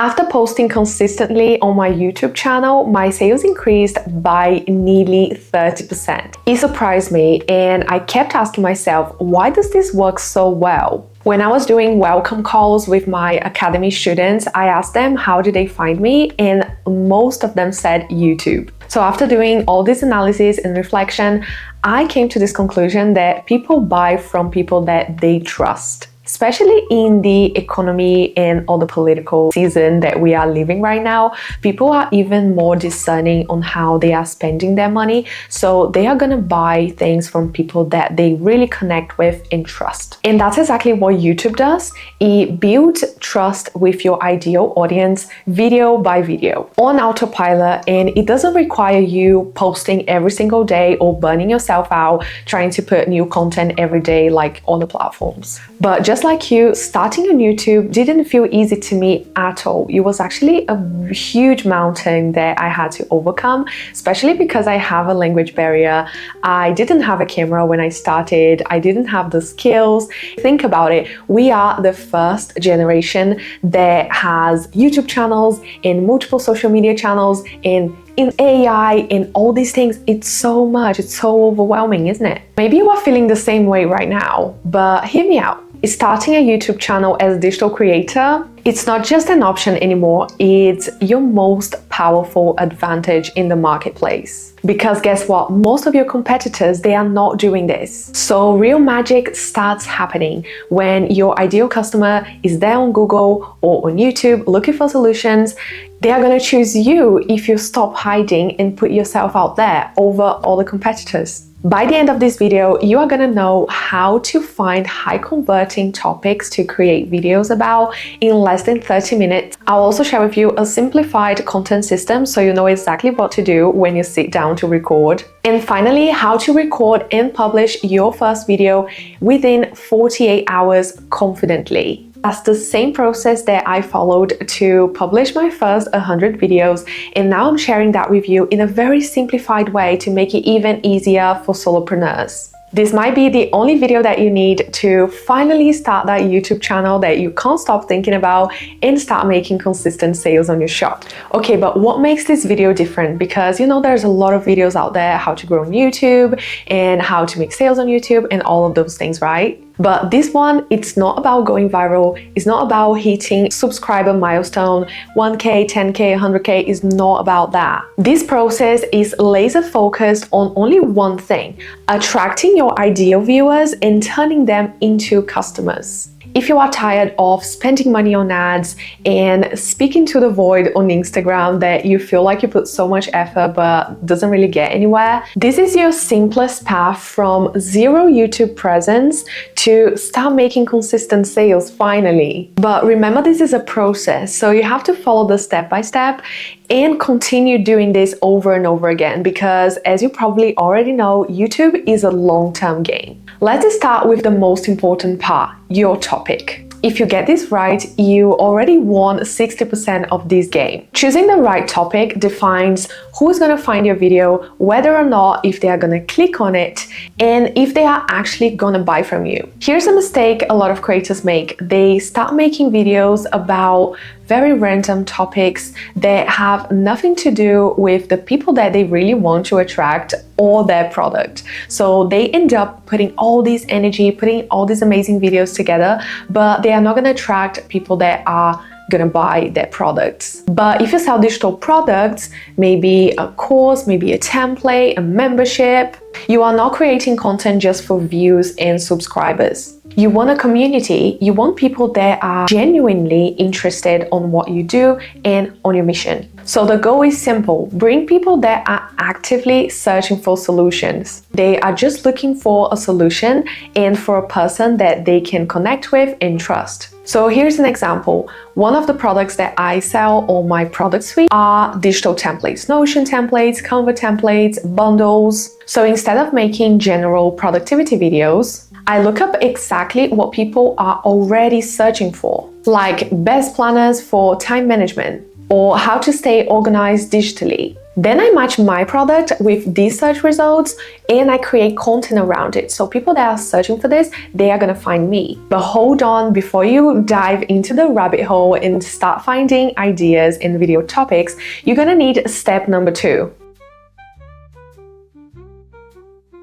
After posting consistently on my YouTube channel, my sales increased by nearly 30%. It surprised me, and I kept asking myself, why does this work so well? When I was doing welcome calls with my academy students, I asked them how did they find me, and most of them said YouTube. So after doing all this analysis and reflection, I came to this conclusion that people buy from people that they trust. Especially in the economy and all the political season that we are living right now, people are even more discerning on how they are spending their money. So they are gonna buy things from people that they really connect with and trust. And that's exactly what YouTube does. It builds trust with your ideal audience video by video on autopilot, and it doesn't require you posting every single day or burning yourself out trying to put new content every day like on the platforms. But just like you, starting on YouTube didn't feel easy to me at all. It was actually a huge mountain that I had to overcome, especially because I have a language barrier. I didn't have a camera when I started. I didn't have the skills. Think about it. We are the first generation that has YouTube channels and multiple social media channels and in AI and all these things. It's so much. It's so overwhelming, isn't it? Maybe you are feeling the same way right now, but hear me out. Starting a YouTube channel as a digital creator, it's not just an option anymore, it's your most powerful advantage in the marketplace. Because guess what? Most of your competitors, they are not doing this. So real magic starts happening when your ideal customer is there on Google or on YouTube looking for solutions. They are going to choose you if you stop hiding and put yourself out there over all the competitors. By the end of this video, you are gonna know how to find high converting topics to create videos about in less than 30 minutes. I'll also share with you a simplified content system so you know exactly what to do when you sit down to record. And finally, how to record and publish your first video within 48 hours confidently. That's the same process that I followed to publish my first 100 videos, and now I'm sharing that with you in a very simplified way to make it even easier for solopreneurs. This might be the only video that you need to finally start that YouTube channel that you can't stop thinking about and start making consistent sales on your shop. Okay, but what makes this video different? Because you know there's a lot of videos out there, how to grow on YouTube and how to make sales on YouTube and all of those things, right? But this one, it's not about going viral. It's not about hitting subscriber milestone. 1K, 10K, 100K is not about that. This process is laser focused on only one thing: attracting your ideal viewers and turning them into customers. If you are tired of spending money on ads and speaking to the void on Instagram that you feel like you put so much effort but doesn't really get anywhere, this is your simplest path from zero YouTube presence to start making consistent sales finally. But remember, this is a process, so you have to follow the step by step and continue doing this over and over again because, as you probably already know, YouTube is a long-term game. Let's start with the most important part, your topic. If you get this right, you already won 60% of this game. Choosing the right topic defines who's gonna find your video, whether or not if they are gonna click on it, and if they are actually gonna buy from you. Here's a mistake a lot of creators make. They start making videos about very random topics that have nothing to do with the people that they really want to attract or their product. So they end up putting all this energy, putting all these amazing videos together, but they are not going to attract people that are gonna buy their products. But if you sell digital products, maybe a course, maybe a template, a membership, you are not creating content just for views and subscribers. You want a community, you want people that are genuinely interested on what you do and on your mission. So the goal is simple: bring people that are actively searching for solutions. They are just looking for a solution and for a person that they can connect with and trust. So here's an example. One of the products that I sell on my product suite are digital templates, Notion templates, Canva templates, bundles. So instead of making general productivity videos, I look up exactly what people are already searching for, like best planners for time management, or how to stay organized digitally, Then I match my product with these search results and I create content around it. So people that are searching for this, they are gonna find me. But hold on, before you dive into the rabbit hole and start finding ideas and video topics, you're gonna need step number 2.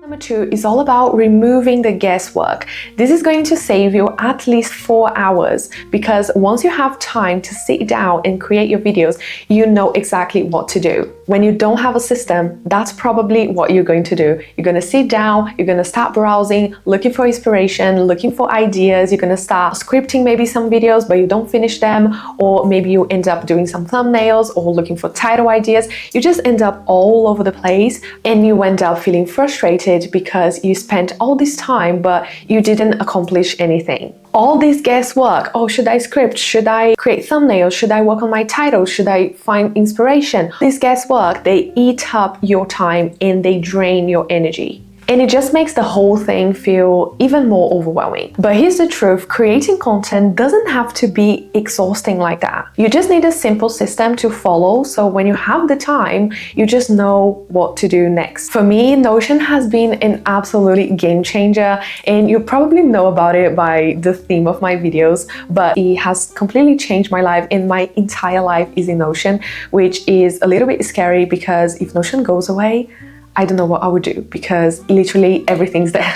Number 2 is all about removing the guesswork. This is going to save you at least 4 hours because once you have time to sit down and create your videos, you know exactly what to do. When you don't have a system, that's probably what you're going to do. You're going to sit down, you're going to start browsing, looking for inspiration, looking for ideas. You're going to start scripting maybe some videos, but you don't finish them, or maybe you end up doing some thumbnails or looking for title ideas. You just end up all over the place and you end up feeling frustrated because you spent all this time but you didn't accomplish anything. All this guesswork, oh, should I script? Should I create thumbnails? Should I work on my title? Should I find inspiration? This guesswork, they eat up your time and they drain your energy. And it just makes the whole thing feel even more overwhelming. But here's the truth, creating content doesn't have to be exhausting like that. You just need a simple system to follow, so when you have the time, you just know what to do next. For me, Notion has been an absolute game changer, and you probably know about it by the theme of my videos, but it has completely changed my life, and my entire life is in Notion, which is a little bit scary because if Notion goes away, I don't know what I would do because literally everything's there.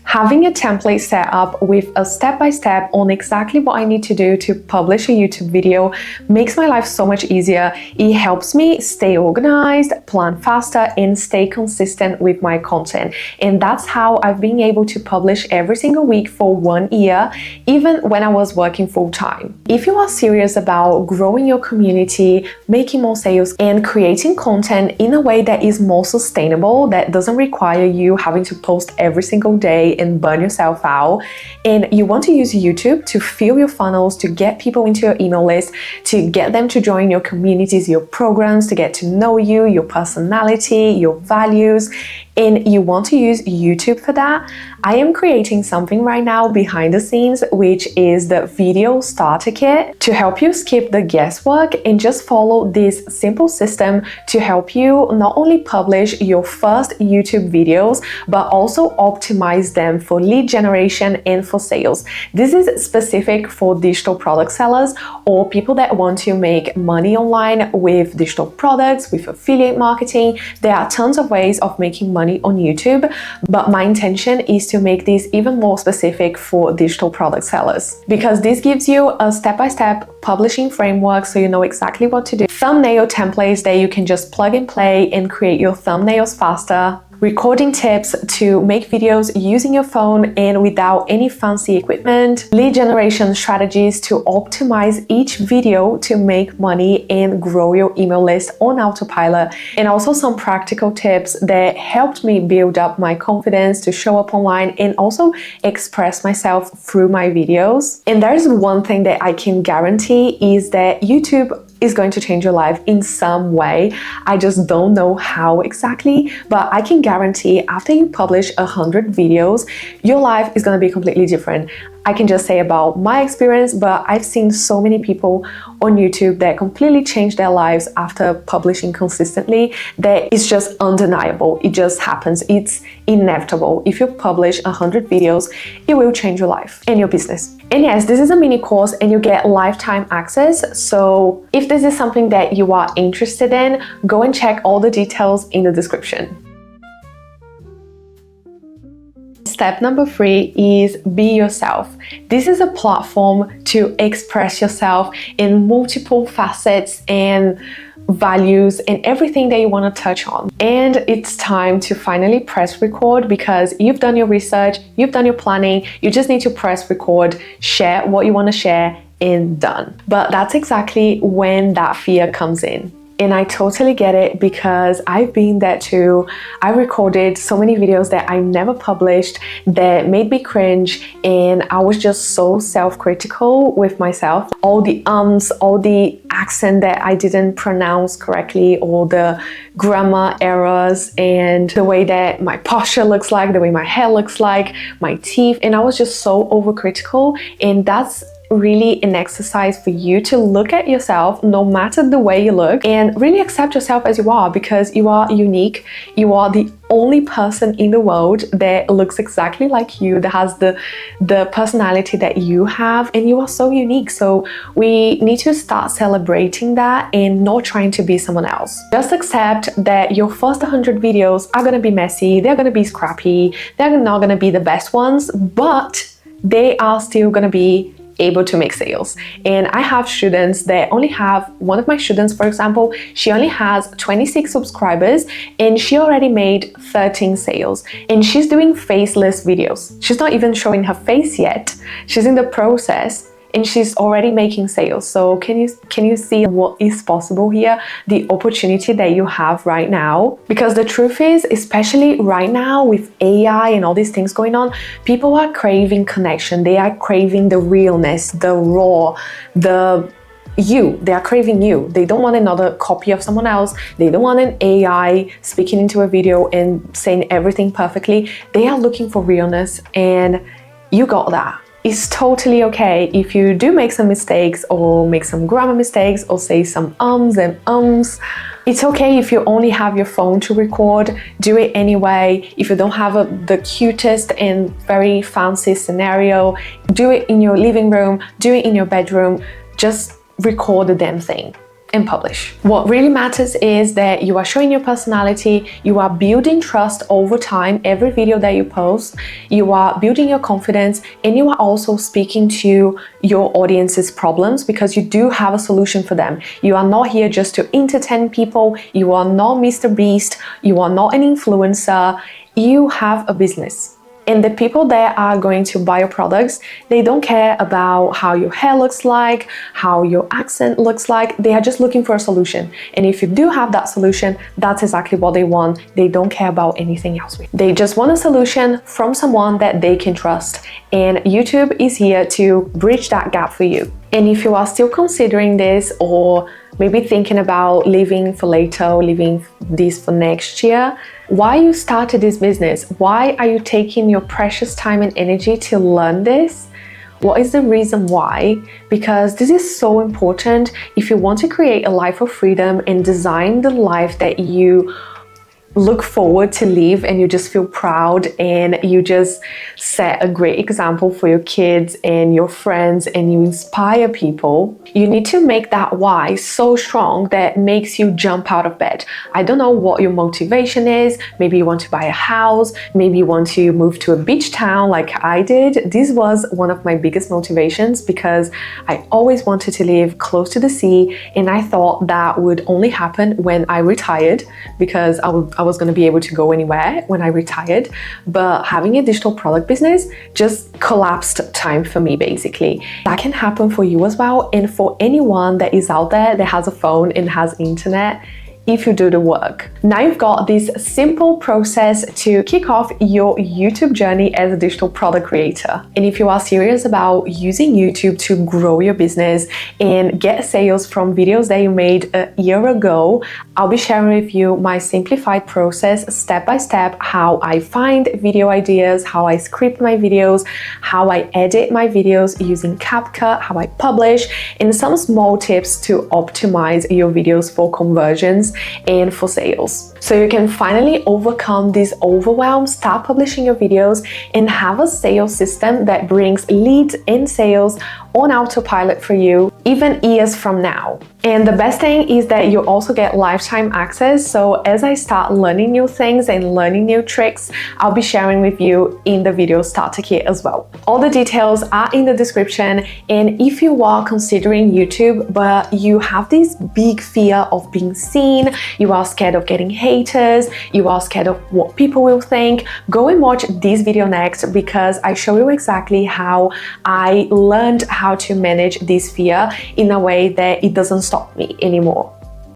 Having a template set up with a step-by-step on exactly what I need to do to publish a YouTube video makes my life so much easier. It helps me stay organized, plan faster, and stay consistent with my content. And that's how I've been able to publish every single week for 1 year, even when I was working full-time. If you are serious about growing your community, making more sales, and creating content in a way that is more sustainable, that doesn't require you having to post every single day and burn yourself out, and you want to use YouTube to fill your funnels, to get people into your email list, to get them to join your communities, your programs, to get to know you, your personality, your values, and you want to use YouTube for that, I am creating something right now behind the scenes, which is the video starter kit to help you skip the guesswork and just follow this simple system to help you not only publish your first YouTube videos, but also optimize them for lead generation and for sales. This is specific for digital product sellers or people that want to make money online with digital products, with affiliate marketing. There are tons of ways of making money on YouTube, but my intention is to make this even more specific for digital product sellers because this gives you a step-by-step publishing framework so you know exactly what to do. Thumbnail templates that you can just plug and play and create your thumbnails faster. Recording tips to make videos using your phone and without any fancy equipment, lead generation strategies to optimize each video to make money and grow your email list on autopilot, and also some practical tips that helped me build up my confidence to show up online and also express myself through my videos. And there's one thing that I can guarantee is that YouTube is going to change your life in some way. I just don't know how exactly, but I can guarantee after you publish 100 videos, your life is going to be completely different. I can just say about my experience, but I've seen so many people on YouTube that completely changed their lives after publishing consistently that it's just undeniable. It just happens. It's inevitable. If you publish 100 videos, it will change your life and your business. And yes, this is a mini course and you get lifetime access. So if this is something that you are interested in, go and check all the details in the description. Step number 3 is be yourself. This is a platform to express yourself in multiple facets and values and everything that you want to touch on. And it's time to finally press record because you've done your research, you've done your planning, you just need to press record, share what you want to share, and done. But that's exactly when that fear comes in. And I totally get it because I've been there too. I recorded so many videos that I never published that made me cringe, and I was just so self-critical with myself. All the all the accent that I didn't pronounce correctly, or the grammar errors, and the way that my posture looks like, the way my hair looks like, my teeth, and I was just so overcritical, and that's really an exercise for you to look at yourself, no matter the way you look, and really accept yourself as you are, because you are unique. You are the only person in the world that looks exactly like you, that has the personality that you have, and you are so unique. So we need to start celebrating that and not trying to be someone else. Just accept that your first 100 videos are gonna be messy, they're gonna be scrappy, they're not gonna be the best ones, but they are still gonna be able to make sales. And I have students that only have, one of my students, for example, she only has 26 subscribers and she already made 13 sales, and she's doing faceless videos. She's not even showing her face yet. She's in the process and she's already making sales. So can you see what is possible here? The opportunity that you have right now. Because the truth is, especially right now with AI and all these things going on, people are craving connection. They are craving the realness, the raw, they are craving you. They don't want another copy of someone else. They don't want an AI speaking into a video and saying everything perfectly. They are looking for realness, and you got that. It's totally okay if you do make some mistakes, or make some grammar mistakes, or say some ums and ums. It's okay if you only have your phone to record, do it anyway. If you don't have the cutest and very fancy scenario, do it in your living room, do it in your bedroom, just record the damn thing and publish. What really matters is that you are showing your personality, you are building trust over time, every video that you post, you are building your confidence, and you are also speaking to your audience's problems, because you do have a solution for them. You are not here just to entertain people, you are not Mr. Beast, you are not an influencer, you have a business. And the people that are going to buy your products, they don't care about how your hair looks like, how your accent looks like. They are just looking for a solution. And if you do have that solution, that's exactly what they want. They don't care about anything else. They just want a solution from someone that they can trust. And YouTube is here to bridge that gap for you. And if you are still considering this, or maybe thinking about leaving for later, or leaving this for next year, why you started this business? Why are you taking your precious time and energy to learn this? What is the reason why? Because this is so important if you want to create a life of freedom and design the life that you look forward to live, and you just feel proud, and you just set a great example for your kids and your friends, and you inspire people. You need to make that why so strong that makes you jump out of bed. I don't know what your motivation is. Maybe you want to buy a house, maybe you want to move to a beach town like I did. This was one of my biggest motivations, because I always wanted to live close to the sea, and I thought that would only happen when I retired, because I was going to be able to go anywhere when I retired. But having a digital product business just collapsed time for me, basically. That can happen for you as well, and for anyone that is out there that has a phone and has internet, if you do the work. Now you've got this simple process to kick off your YouTube journey as a digital product creator. And if you are serious about using YouTube to grow your business and get sales from videos that you made a year ago, I'll be sharing with you my simplified process, step by step, how I find video ideas, how I script my videos, how I edit my videos using CapCut, how I publish, and some small tips to optimize your videos for conversions and for sales. So you can finally overcome this overwhelm, start publishing your videos, and have a sales system that brings leads and sales on autopilot for you, even years from now. And the best thing is that you also get lifetime access. So as I start learning new things and learning new tricks, I'll be sharing with you in the video starter kit as well. All the details are in the description. And if you are considering YouTube, but you have this big fear of being seen, you are scared of getting haters, you are scared of what people will think, go and watch this video next, because I show you exactly how I learned how to manage this fear in a way that it doesn't stop me anymore.